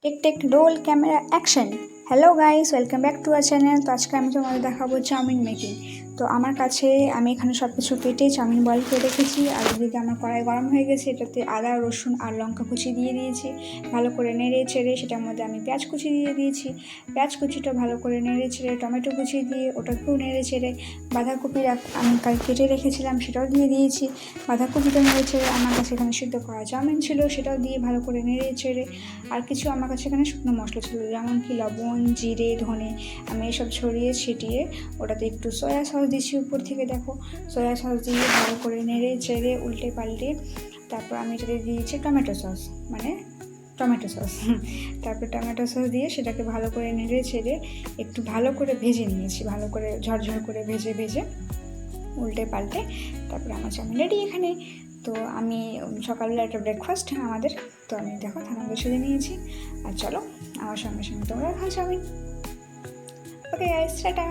Take take roll camera action. Hello guys, welcome back to our channel. তো আজকে আমি তোমাদের দেখাবো চাউমিন মেকিং। তো আমার কাছে আমি এখানে সব কিছু কেটে চাউমিন বয়েল করে রেখেছি। আর এদিকে আমার কড়াই গরম হয়ে গেছে, এটাতে আদা রসুন আর লঙ্কা কুচি দিয়ে দিয়েছি। ভালো করে নেড়ে চেড়ে সেটার মধ্যে আমি পেঁয়াজ কুচি দিয়ে দিয়েছি। পেঁয়াজ কুচিটা ভালো করে নেড়ে চেড়ে টমেটো কুচি দিয়ে ওটাকেও নেড়ে চেড়ে বাঁধাকপি আমি কেটে রেখেছিলাম সেটাও দিয়ে দিয়েছি। বাঁধাকপিটা নেড়ে চেড়ে আমার কাছে এখানে সিদ্ধ করা চাউমিন ছিল, সেটাও দিয়ে ভালো করে নেড়ে চেড়ে আর কিছু আমার কাছে এখানে শুকনো মশলা ছিল, যেমন কি লবণ, জিরে, ধনে, আমি এসব ছড়িয়ে ছিটিয়ে ওটাতে একটু সয়া সস দিচ্ছি উপর থেকে। দেখো, সয়া সস দিয়ে ভালো করে নেড়ে চেড়ে উল্টে পাল্টে তারপর আমি এটাতে দিয়েছি টমেটো সস, তারপর টমেটো সস দিয়ে সেটাকে ভালো করে নেড়ে ছেড়ে একটু ভালো করে ভেজে নিয়েছি, ভালো করে ঝরঝর করে ভেজে উল্টে পাল্টে তারপরে আমার চাউমিন রেডি এখানে। তো আমি সকালবেলা একটা ব্রেকফাস্ট আমাদের, তো আমি দেখো থানাগুলো সেজে নিয়েছি। আর চলো আমার সঙ্গে সঙ্গে তোমরা খাও চাউমিন। Okay guys, tata.